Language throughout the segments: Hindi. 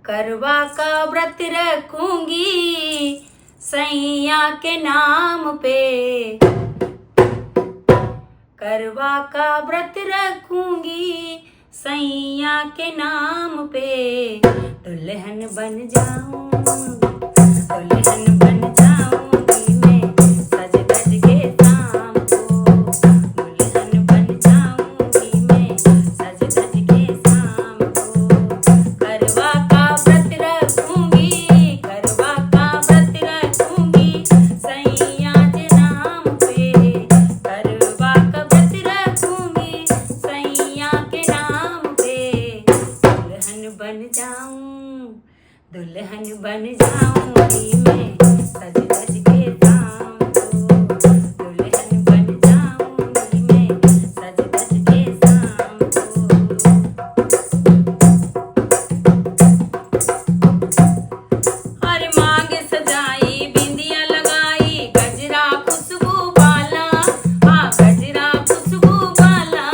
करवा का व्रत रखूंगी सैया के नाम पे, करवा का व्रत रखूंगी सैया के नाम पे। दुल्हन बन जाऊं, दुल्हन बन जाऊंगी मैं सज धज के शाम को, दुल्हन बन जाऊंगी मैं सज धज के शाम को। करवा का व्रत रखूंगी, करवा का व्रत रखूंगी सैया के नाम पे, करवा का व्रत रखूंगी सैया के नाम पे। दुल्हन बन जाऊं, दुल्हन बन जाऊंगी मैं सज धज के शाम को, दुल्हन बन जाऊंगी मैं सज धज के शाम को। हर मांग सजाई बिंदिया लगाई गजरा खुशबू वाला, हाँ गजरा खुशबू वाला।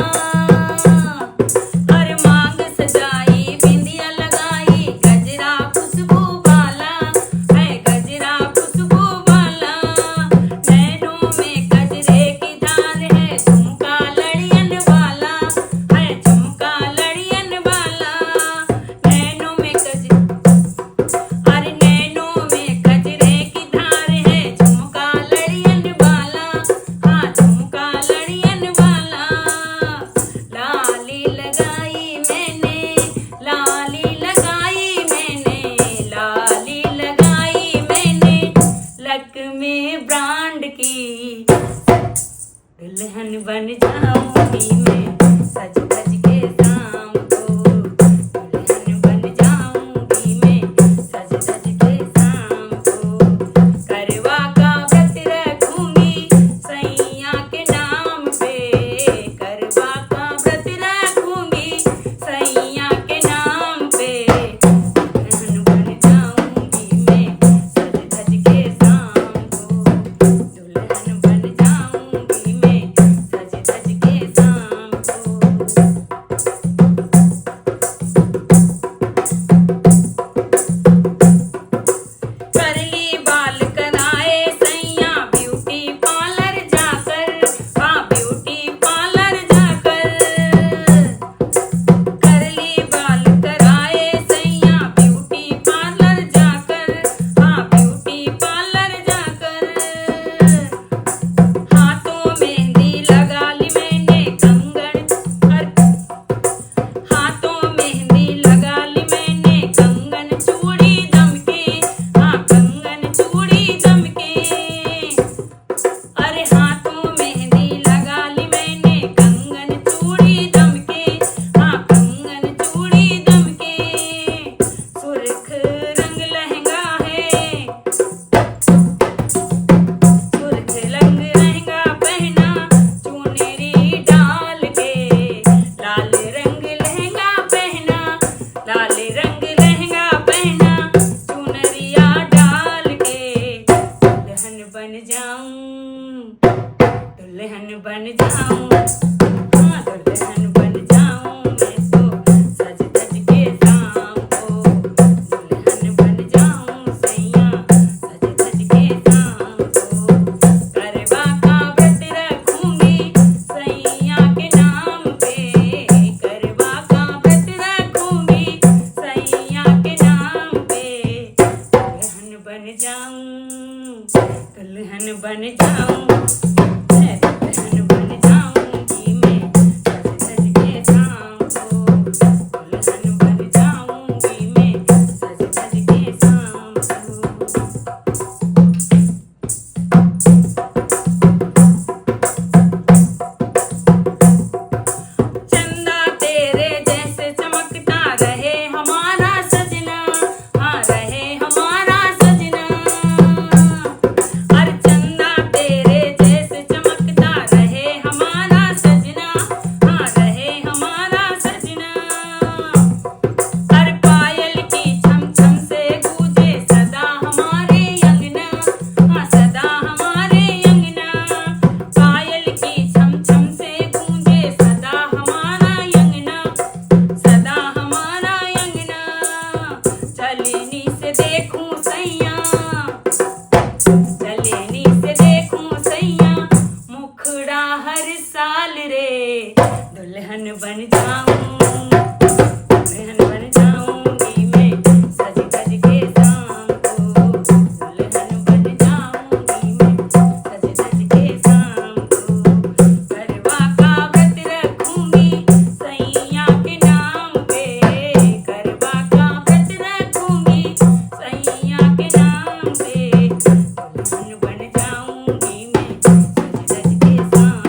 हर मांग सजाई बिंदिया लगाई गजरा खुशबू वाला है, गजरा दुल्हन बन जाऊं, दुल्हन बन जाऊंगी मैं सज धज के शाम को, दुल्हन बन जाऊंगी मैं सज धज के शाम को, करवा का व्रत रखूंगी सैया के नाम पे, करवा का व्रत रखूंगी सैया के नाम पे, दुल्हन बन जाऊंगी मैं सज धज के शाम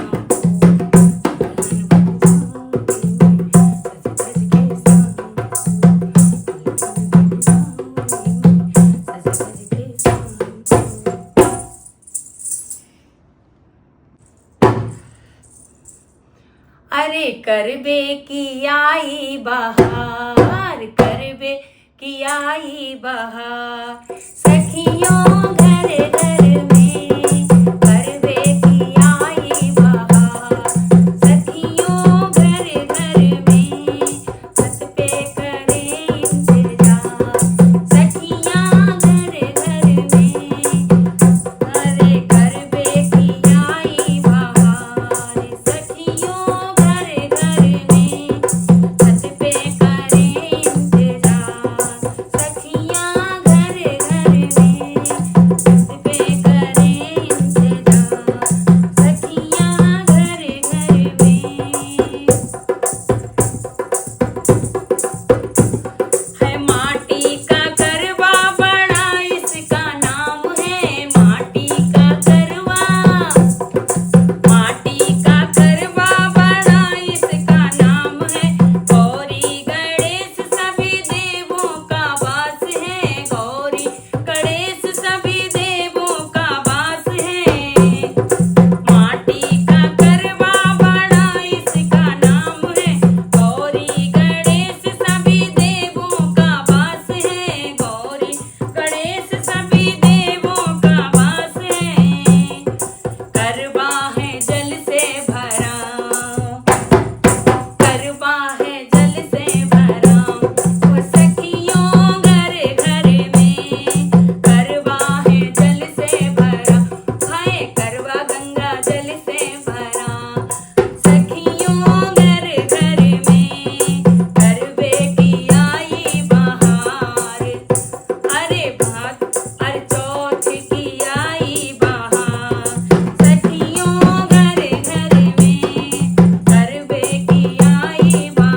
अरे करबे की आई बहार, करबे की आई बहार, सखियों घर घर में करबे की आई बहार, सखियों घर घर में छत पे करे इंतजार, सखियां घर घर में, अरे करबे की आई बहार, सखियों घर घर में छत पे करे इंतजार, सखियां घर घर में छत पे करे इंतजार, सखियां घर घर में। है माटी का गरबा बड़ा इसका नाम है, माटी का गरबा, माटी का गरबा बड़ा इसका नाम है, गौरी गणेश सभी देवों का वास है, गौरी गणेश सभी देवों का वास है, माटी का गरबा बड़ा इसका नाम है, गौरी गणेश सभी देवों का वास है, गौरी गणेश सभी देवों का वास है, गरबा है जल से भरा, गरबा है जल से भरा, वो सखियों घर घर में, गरबा है जल से भरा, हाय गरबा गंगा जल से भरा, सखियों घर घर में गरबे की आई बहार, अरे अरे चौथ की आई बहार, सखियों घर घर में गरबे की आई बहार।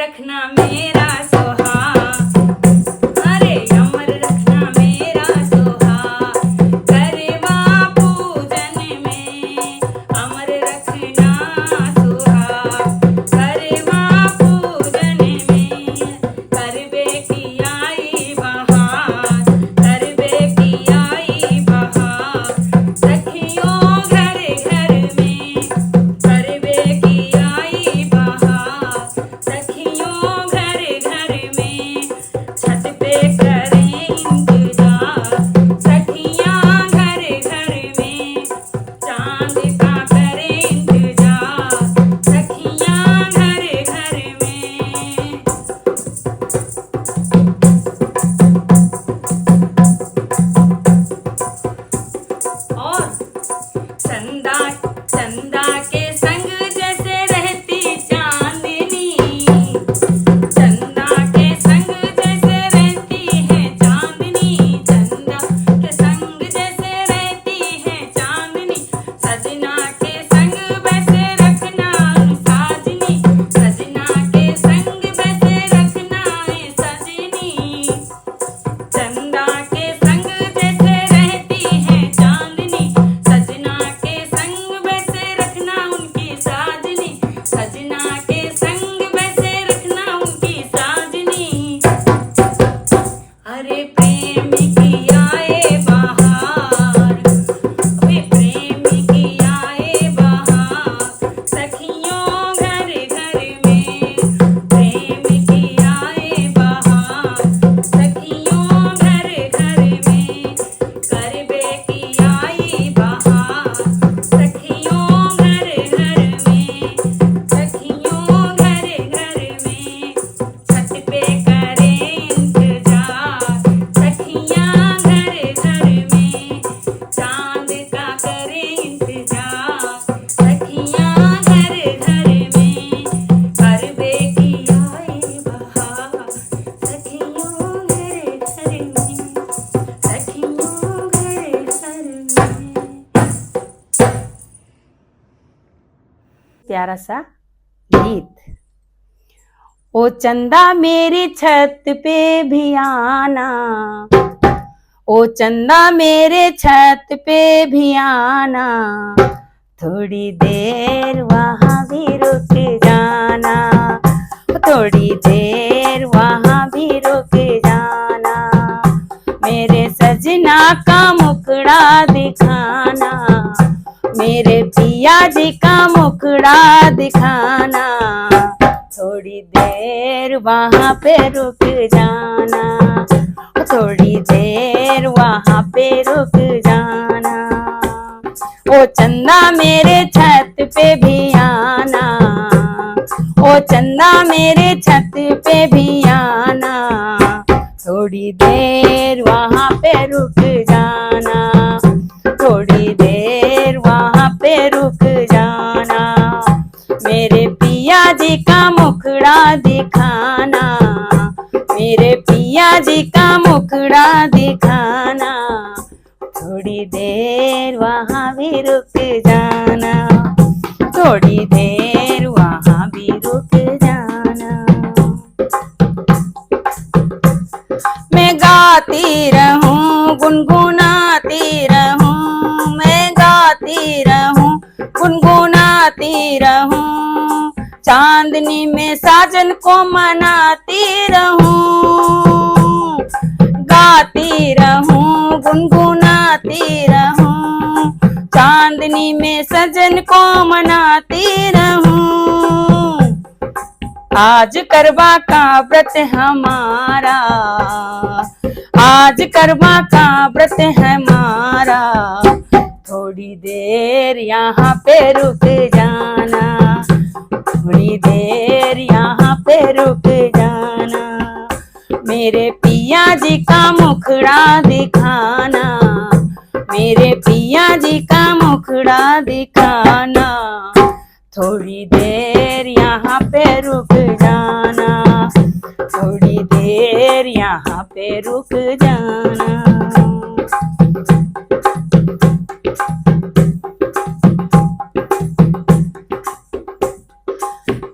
रखना मेरा सुहाग, अरे अमर रखना मेरा सुहाग, करवा पूजन में अमर रखना सुहाग, करवा पूजन में करबे की आई बहार, करबे की आई बहार, सखियों घर घर में करबे की आई बहार, सखियों घर घर में छत पे करें इंतजार, सखियां घर घर में चांद का करें इंतजार, सखियां घर घर में। और चंदा चंदा के संग जैसे रहती चांदनी, चंदा के संग जैसे रहती है चांदनी, चंदा के संग जैसे रहती है चांदनी, सजना के संग वैसे रखना साजनी, सजना के संग वैसे रखना है सजनी, चंदा के संग जैसे रहती है चांदनी, सजना के संग वैसे रखना उनकी साजनी, सजना के संग वैसे रखना उनकी साजनी। अरे प्रेम की आए बहार, वे प्रेम की आए बहार, सखियों घर घर में प्रेम की आए बहार, सखियों घर घर में करबे की आई बहार, सखियों घर घर में, सखियों घर घर में छत पे करें इंतजार, सखियां घर घर में चांद का करें इंतजार, सखियां घर घर में करबे की आई बहार, सखियों घर घर में, सखियों घर घर में। प्यारा सा गीत। ओ चंदा मेरी छत पे भी आना, ओ चंदा मेरे छत पे भी आना, थोड़ी देर वहाँ भी रुक जाना, थोड़ी देर वहाँ भी रुक जाना, मेरे सजना का मुखड़ा दिखाना, मेरे पिया जी का मुखड़ा दिखाना, थोड़ी देर वहाँ पे रुक जाना, थोड़ी देर वहाँ पे रुक जाना, ओ चंदा मेरे छत पे भी आना, ओ चंदा मेरे छत पे भी आना, थोड़ी देर वहाँ पे रुक जाना, थोड़ी देर वहाँ पे रुक जाना, मेरे पिया जी का मुखड़ा दिखाना, मेरे पिया जी का मुखड़ा दिखाना, थोड़ी देर वहाँ भी रुक जाना, थोड़ी देर वहाँ भी रुक जाना। मैं गाती रहूं गुनगुनाती रहूं, मैं गाती रहूं गुनगुनाती रहूं, चांदनी में साजन को मनाती रहूं, गाती रहूं गुनगुनाती रहूं, चांदनी में सजन को मनाती रहूं, आज करवा का व्रत हमारा, आज करवा का व्रत हमारा, थोड़ी देर यहाँ पे रुक जाना, थोड़ी देर यहाँ पे रुक जाना, मेरे पिया जी का मुखड़ा दिखाना, मेरे पिया जी का मुखड़ा दिखाना, थोड़ी देर यहाँ पे रुक जाना, थोड़ी देर यहाँ पे रुक जाना।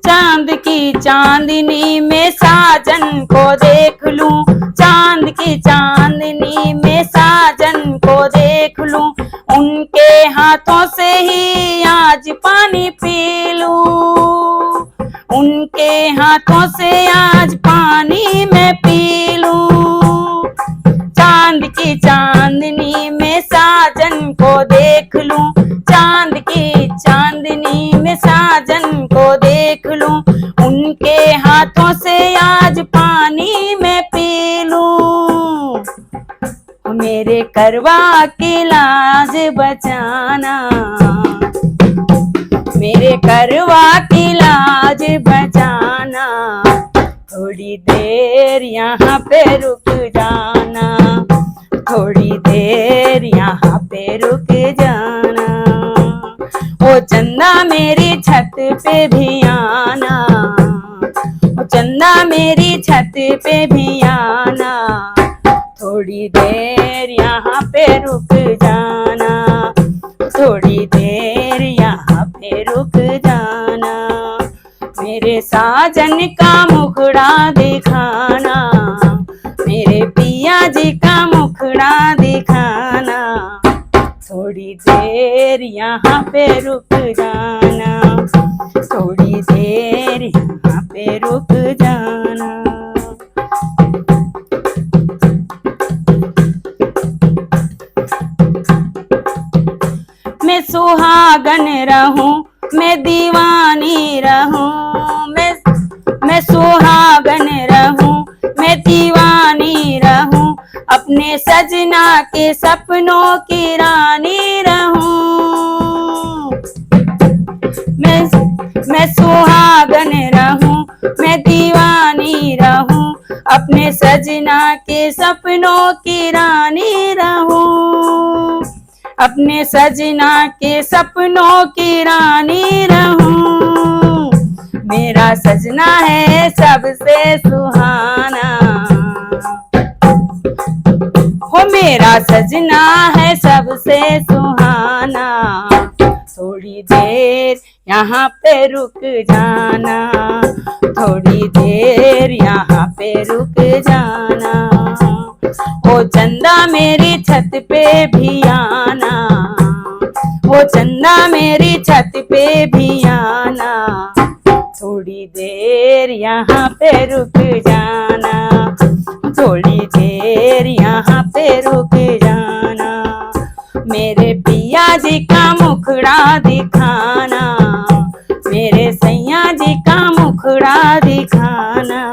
चांद की चांदनी में साजन को देख लूं, चांद की चांदनी में साजन को देख लूं, उनके हाथों से ही आज पानी पी लूं, उनके हाथों से आज पानी मैं पी लूं। चांद की चांदनी में साजन को देख लूं, चांद की चांदनी में साजन को देख लूं, उनके हाथों से आज पानी मैं पी लूं। मेरे करवा की लाज बचाना, मेरे करवा की लाज बचाना, थोड़ी देर यहाँ पे रुक जाना, थोड़ी देर यहाँ पे रुक जाना। ओ चंदा मेरी छत पे भी आना, ओ चंदा मेरी छत पे भी आना, थोड़ी देर यहाँ पे रुक जाना, थोड़ी देर यहाँ पे रुक जाना। मेरे साजन का मुखड़ा दिखाना, मेरे पिया जी का मुखड़ा दिखाना, थोड़ी देर यहाँ पे रुक जाना, थोड़ी देर यहाँ पे रुक जाना। मैं सुहागन रहूं, मैं दीवानी रहूं, मैं सुहागन रहूं, मैं दीवानी रहूं, अपने सजना के सपनों की रानी रहूं। मैं सुहागन रहूं, मैं दीवानी रहूं, अपने सजना के सपनों की रानी रहूं, अपने सजना के सपनों की रानी रहूं। मेरा सजना है सबसे सुहाना, हो मेरा सजना है सबसे सुहाना, थोड़ी देर यहाँ पे रुक जाना, थोड़ी देर यहाँ पे रुक जाना। ओ चंदा मेरी छत पे भी आना, ओ चंदा मेरी छत पे भी आना, थोड़ी देर यहाँ पे रुक जाना, थोड़ी देर यहाँ पे रुक जाना। मेरे पिया जी का मुखड़ा दिखाना, मेरे सैया जी का मुखड़ा दिखाना,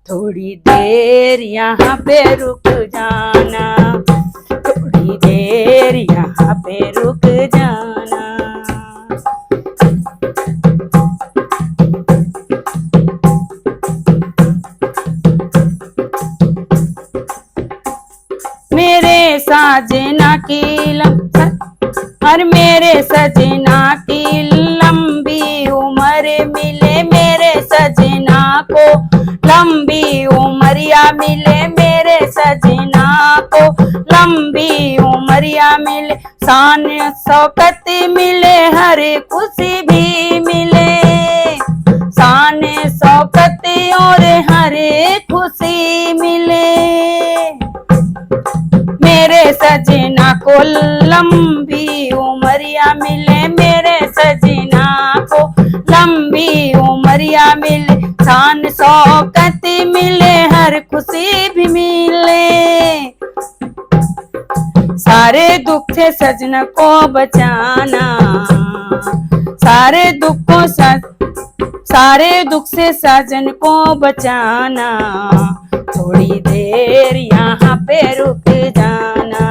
थोड़ी देर यहाँ पे रुक जाना, थोड़ी देर यहाँ पे रुक जाना। मेरे साजना की और मेरे सजना की लंबी उम्र मिले, मेरे सजना को लंबी उमरिया मिले, मेरे सजना को लंबी उमरिया मिले, शान शौकत मिले, हर खुशी भी मिले, शान शौकत और हर खुशी मिले। मेरे सजना को लंबी उमरिया मिले, मेरे सजना को लंबी उमरिया मिले, शान शौकत मिले, हर खुशी भी मिले। सारे दुख से सजना को बचाना, सारे दुख से सजन को बचाना, थोड़ी देर यहाँ पे रुक जाना,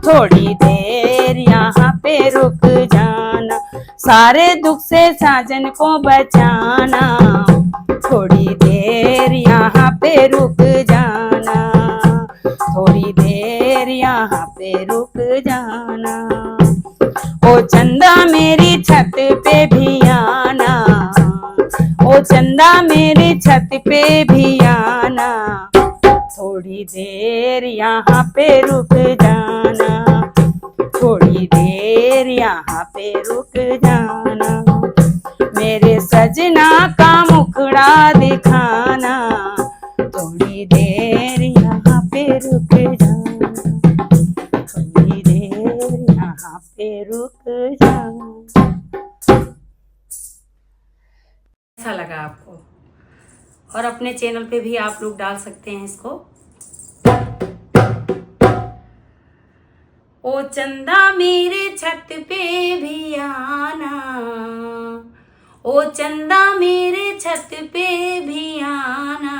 थोड़ी देर यहाँ पे रुक जाना। सारे दुख से साजन को बचाना, थोड़ी देर यहाँ पे रुक जाना, थोड़ी देर यहाँ पे रुक जाना। ओ चंदा मेरी छत पे भी आना, ओ चंदा मेरी छत पे भी आना, थोड़ी देर यहाँ पे रुक जाना, थोड़ी देर यहाँ पे रुक जाना। मेरे सजना का मुख मुखड़ा दिखाना, थोड़ी देर यहाँ पे रुक जाना, थोड़ी देर यहाँ पे रुक जाना। कैसा लगा आपको? और अपने चैनल पे भी आप लोग डाल सकते हैं इसको। ओ चंदा मेरे छत पे भी आना, ओ चंदा मेरे छत पे भी आना,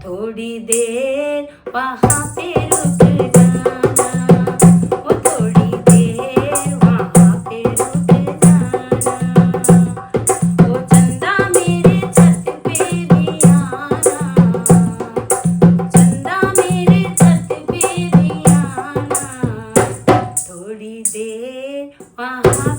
थोड़ी देर वहाँ पे रुक जाना, ओ थोड़ी देर वहाँ पे रुक जाना, ओ चंदा मेरे छत पे भी आना, चंदा मेरे छत पे भी आना, थोड़ी देर वहाँ